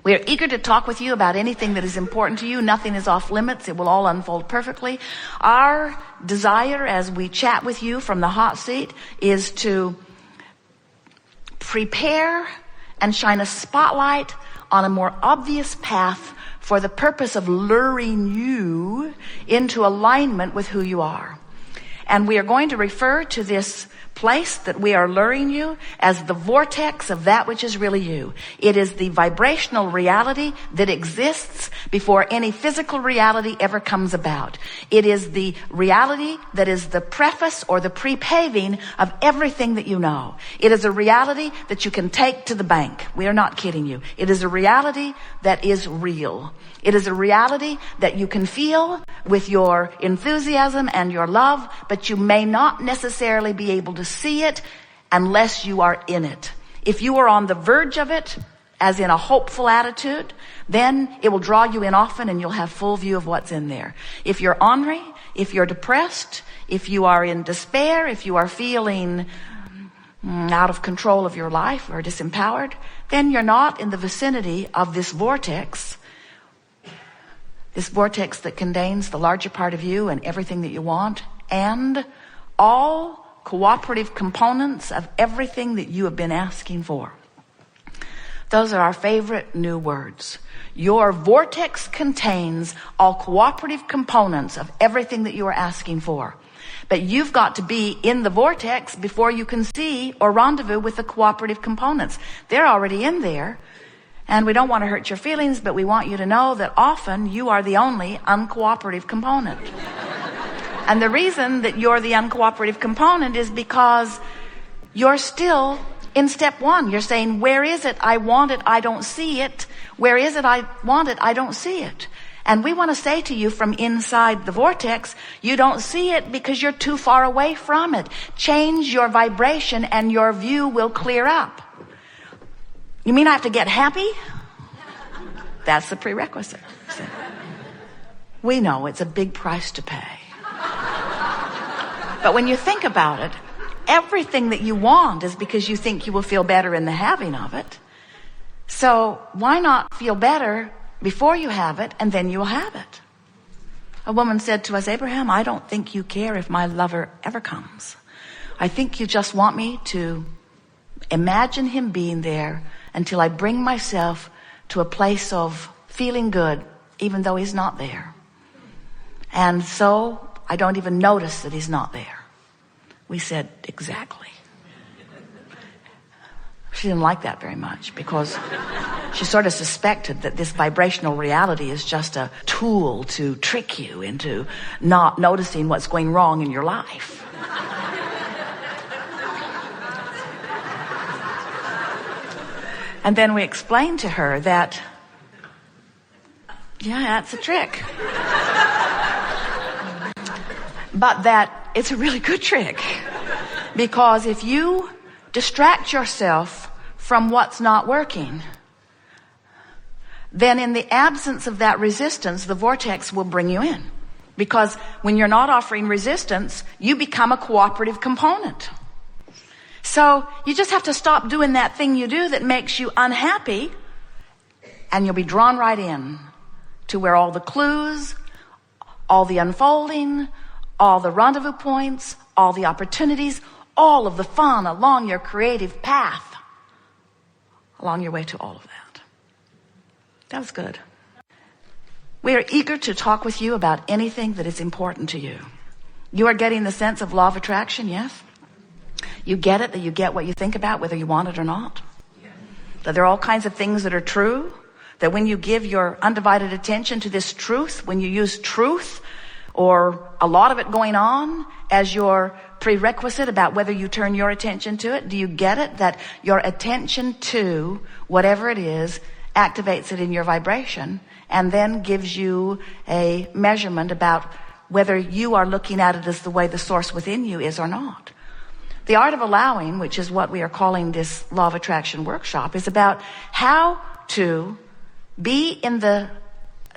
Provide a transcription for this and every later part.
We are eager to talk with you about anything that is important to you. Nothing is off limits. It will all unfold perfectly. Our desire as we chat with you from the hot seat is to prepare and shine a spotlight on a more obvious path for the purpose of luring you into alignment with who you are. And we are going to refer to this place that we are luring you as the vortex of that which is really you. It is the vibrational reality that exists before any physical reality ever comes about. It is the reality that is the preface or the pre-paving of everything that you know. It is a reality that you can take to the bank. We are not kidding you. It is a reality that is real. It is a reality that you can feel with your enthusiasm and your love, but you may not necessarily be able to see it unless you are in it. If you are on the verge of it, as in a hopeful attitude, then it will draw you in often and you'll have full view of what's in there. If you're ornery, if you're depressed, if you are in despair, if you are feeling out of control of your life or disempowered, then you're not in the vicinity of this vortex that contains the larger part of you and everything that you want, and all cooperative components of everything that you have been asking for. Those are our favorite new words. Your vortex contains all cooperative components of everything that you are asking for. But you've got to be in the vortex before you can see or rendezvous with the cooperative components. They're already in there. And we don't want to hurt your feelings, but we want you to know that often you are the only uncooperative component. And the reason that you're the uncooperative component is because you're still in step one. You're saying, where is it? I want it. I don't see it. Where is it? I want it. I don't see it. And we want to say to you from inside the vortex, you don't see it because you're too far away from it. Change your vibration and your view will clear up. You mean I have to get happy? That's the prerequisite. We know it's a big price to pay. But when you think about it, everything that you want is because you think you will feel better in the having of it. So why not feel better before you have it, and then you'll have it? A woman said to us, Abraham, I don't think you care if my lover ever comes. I think you just want me to imagine him being there until I bring myself to a place of feeling good, even though he's not there. And so I don't even notice that he's not there. We said, exactly. She didn't like that very much because she sort of suspected that this vibrational reality is just a tool to trick you into not noticing what's going wrong in your life. And then we explained to her that, yeah, that's a trick. But that it's a really good trick. Because if you distract yourself from what's not working, then in the absence of that resistance, the vortex will bring you in. Because when you're not offering resistance, you become a cooperative component. So you just have to stop doing that thing you do that makes you unhappy, and you'll be drawn right in to where all the clues, all the unfolding, all the rendezvous points, all the opportunities, all of the fun along your creative path, along your way to all of that. That was good. We are eager to talk with you about anything that is important to you. You are getting the sense of law of attraction, yes? You get it, that you get what you think about, whether you want it or not. That there are all kinds of things that are true, that when you give your undivided attention to this truth, when you use truth or a lot of it going on as your prerequisite about whether you turn your attention to it, do you get it? That your attention to whatever it is activates it in your vibration and then gives you a measurement about whether you are looking at it as the way the source within you is or not. The art of allowing, which is what we are calling this law of attraction workshop, is about how to be in the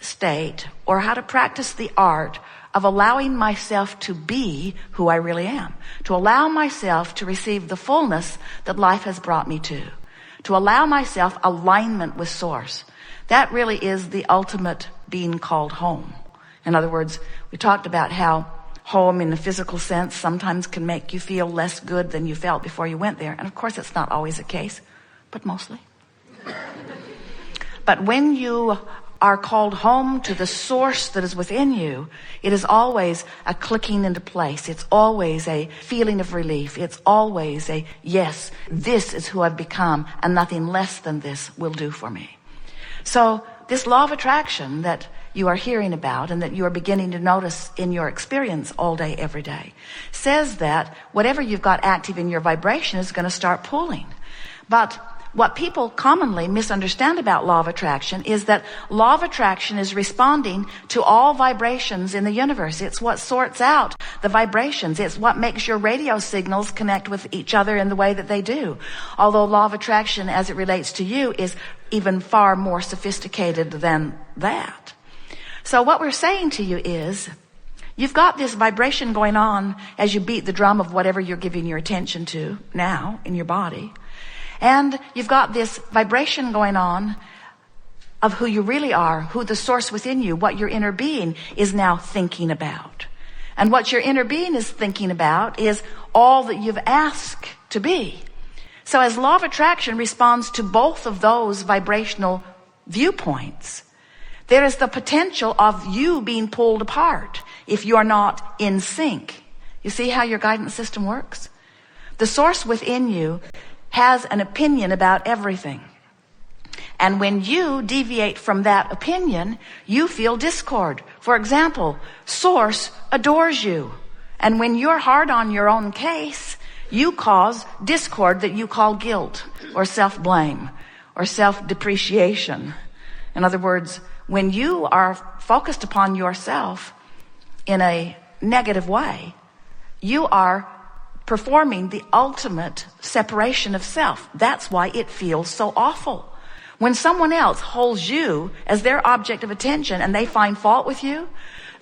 state or how to practice the art of allowing myself to be who I really am, to allow myself to receive the fullness that life has brought me to to allow myself alignment with Source. That really is the ultimate being called home. In other words, we talked about how home in the physical sense sometimes can make you feel less good than you felt before you went there. And of course, it's not always the case, but mostly. But when you are called home to the Source that is within you, it is always a clicking into place. It's always a feeling of relief. It's always a, yes, this is who I've become, and nothing less than this will do for me. So this law of attraction that you are hearing about and that you are beginning to notice in your experience all day, every day, says that whatever you've got active in your vibration is going to start pulling. But what people commonly misunderstand about law of attraction is that law of attraction is responding to all vibrations in the universe. It's what sorts out the vibrations. It's what makes your radio signals connect with each other in the way that they do. Although law of attraction, as it relates to you, is even far more sophisticated than that. So what we're saying to you is, you've got this vibration going on as you beat the drum of whatever you're giving your attention to now in your body. And you've got this vibration going on of who you really are, who the Source within you, what your inner being is now thinking about. And what your inner being is thinking about is all that you've asked to be. So as law of attraction responds to both of those vibrational viewpoints, there is the potential of you being pulled apart if you're not in sync. You see how your guidance system works? The Source within you has an opinion about everything. And when you deviate from that opinion, you feel discord. For example, Source adores you. And when you're hard on your own case, you cause discord that you call guilt or self-blame or self-depreciation. In other words, when you are focused upon yourself in a negative way, you are performing the ultimate separation of self. That's why it feels so awful. When someone else holds you as their object of attention and they find fault with you,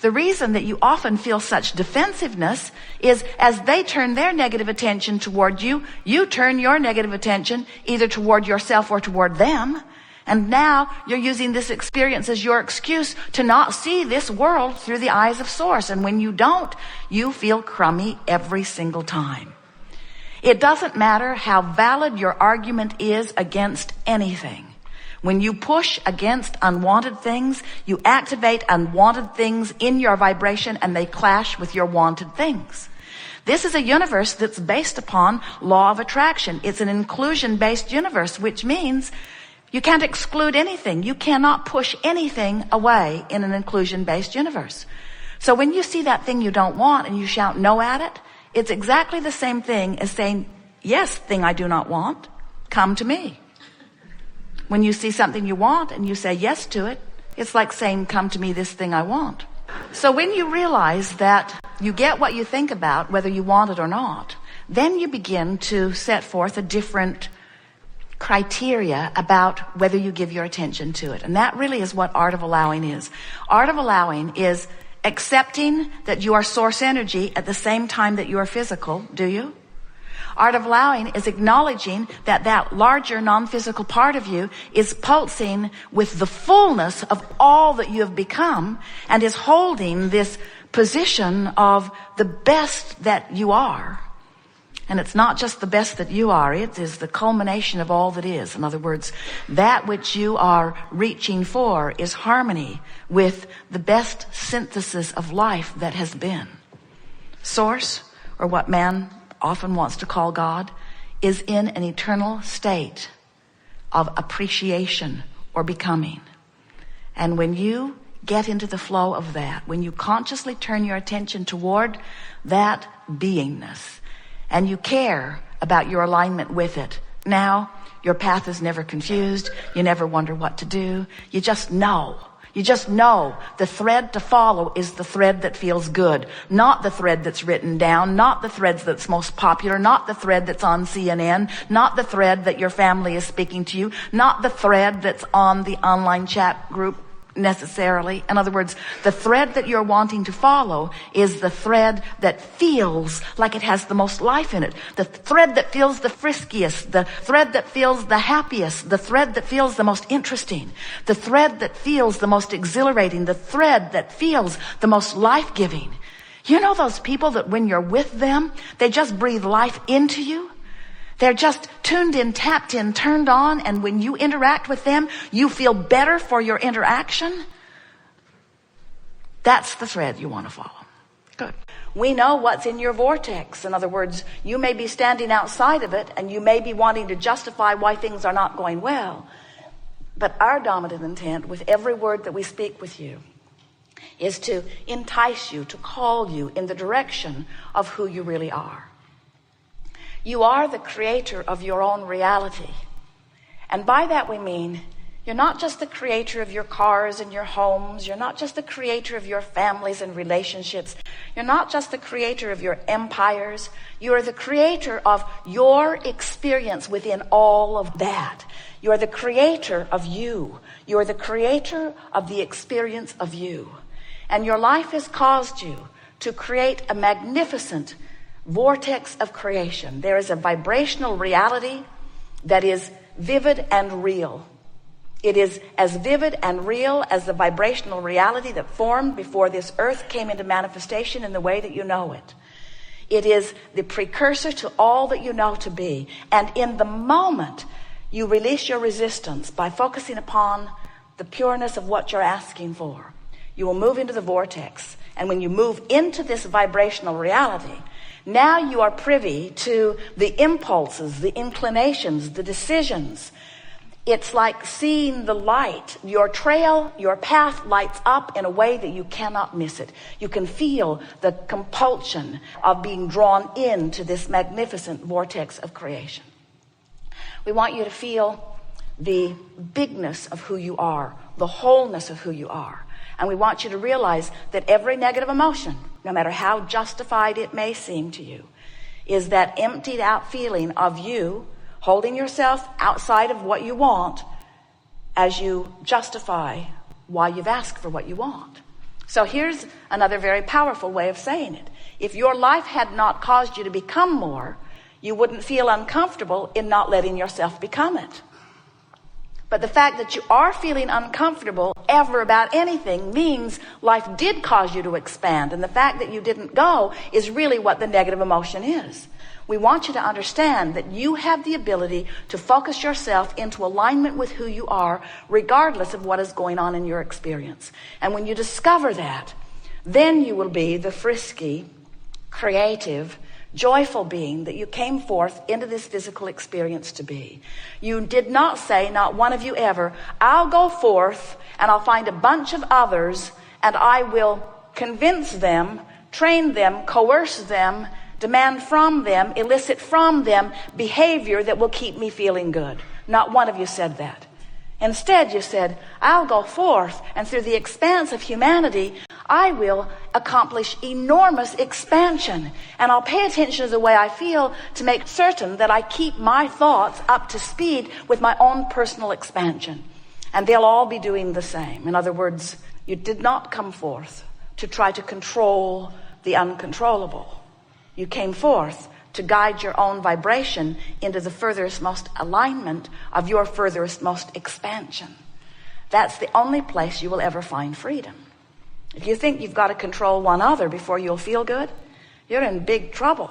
the reason that you often feel such defensiveness is as they turn their negative attention toward you, you turn your negative attention either toward yourself or toward them. And now you're using this experience as your excuse to not see this world through the eyes of Source. And when you don't, you feel crummy every single time. It doesn't matter how valid your argument is against anything. When you push against unwanted things, you activate unwanted things in your vibration and they clash with your wanted things. This is a universe that's based upon law of attraction. It's an inclusion-based universe, which means you can't exclude anything. You cannot push anything away in an inclusion-based universe. So when you see that thing you don't want and you shout no at it, it's exactly the same thing as saying, yes, thing I do not want, come to me. When you see something you want and you say yes to it, it's like saying, come to me, this thing I want. So when you realize that you get what you think about, whether you want it or not, then you begin to set forth a different criteria about whether you give your attention to it. And that really is what Art of Allowing is. Art of Allowing is accepting that you are Source energy at the same time that you are physical. Do you? Art of Allowing is acknowledging that that larger non-physical part of you is pulsing with the fullness of all that you have become and is holding this position of the best that you are. And it's not just the best that you are, it is the culmination of all that is. In other words, that which you are reaching for is harmony with the best synthesis of life that has been. Source, or what man often wants to call God, is in an eternal state of appreciation or becoming. And when you get into the flow of that, when you consciously turn your attention toward that beingness, and you care about your alignment with it, now your path is never confused. You never wonder what to do. You just know. You just know the thread to follow is the thread that feels good, not the thread that's written down, not the thread that's most popular, not the thread that's on CNN, not the thread that your family is speaking to you, not the thread that's on the online chat group necessarily. In other words, the thread that you're wanting to follow is the thread that feels like it has the most life in it. The thread that feels the friskiest, the thread that feels the happiest, the thread that feels the most interesting, the thread that feels the most exhilarating, the thread that feels the most life-giving. You know those people that when you're with them, they just breathe life into you? They're just tuned in, tapped in, turned on, and when you interact with them, you feel better for your interaction. That's the thread you want to follow. Good. We know what's in your vortex. In other words, you may be standing outside of it, and you may be wanting to justify why things are not going well. But our dominant intent with every word that we speak with you is to entice you, to call you in the direction of who you really are. You are the creator of your own reality. And by that we mean you're not just the creator of your cars and your homes. You're not just the creator of your families and relationships. You're not just the creator of your empires. You are the creator of your experience within all of that. You are the creator of you. You are the creator of the experience of you. And your life has caused you to create a magnificent vortex of creation. There is a vibrational reality that is vivid and real. It is as vivid and real as the vibrational reality that formed before this earth came into manifestation in the way that you know it. It is the precursor to all that you know to be. And in the moment you release your resistance by focusing upon the pureness of what you're asking for, you will move into the vortex. And when you move into this vibrational reality, now you are privy to the impulses, the inclinations, the decisions. It's like seeing the light. Your trail, your path lights up in a way that you cannot miss it. You can feel the compulsion of being drawn into this magnificent vortex of creation. We want you to feel the bigness of who you are, the wholeness of who you are. And we want you to realize that every negative emotion, no matter how justified it may seem to you, is that emptied out feeling of you holding yourself outside of what you want as you justify why you've asked for what you want. So here's another very powerful way of saying it. If your life had not caused you to become more, you wouldn't feel uncomfortable in not letting yourself become it. But the fact that you are feeling uncomfortable ever about anything means life did cause you to expand. And the fact that you didn't go is really what the negative emotion is. We want you to understand that you have the ability to focus yourself into alignment with who you are, regardless of what is going on in your experience. And when you discover that, then you will be the frisky, creative, joyful being that you came forth into this physical experience to be. You did not say, not one of you ever, I'll go forth and I'll find a bunch of others and I will convince them, train them, coerce them, demand from them, elicit from them behavior that will keep me feeling good. Not one of you said that. Instead, you said, I'll go forth and through the expanse of humanity, I will accomplish enormous expansion. And I'll pay attention to the way I feel to make certain that I keep my thoughts up to speed with my own personal expansion. And they'll all be doing the same. In other words, you did not come forth to try to control the uncontrollable. You came forth to guide your own vibration into the furthest most alignment of your furthest most expansion. That's the only place you will ever find freedom. If you think you've got to control one other before you'll feel good, you're in big trouble,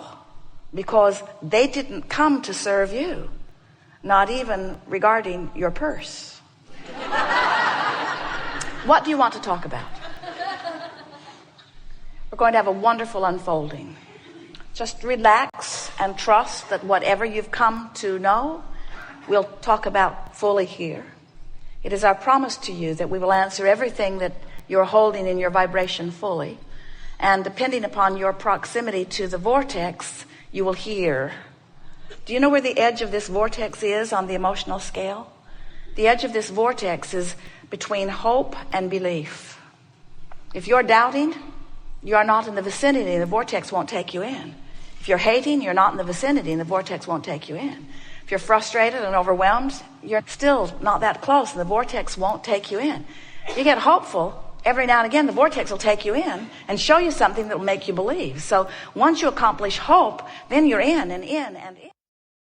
because they didn't come to serve you, not even regarding your purse. What do you want to talk about? We're going to have a wonderful unfolding. Just relax and trust that whatever you've come to know, we'll talk about fully here. It is our promise to you that we will answer everything that you're holding in your vibration fully. And depending upon your proximity to the vortex, you will hear. Do you know where the edge of this vortex is on the emotional scale? The edge of this vortex is between hope and belief. If you're doubting, you are not in the vicinity, and the vortex won't take you in. If you're hating, you're not in the vicinity, and the vortex won't take you in. If you're frustrated and overwhelmed, you're still not that close, and the vortex won't take you in. You get hopeful, every now and again the vortex will take you in and show you something that will make you believe. So once you accomplish hope, then you're in and in and in.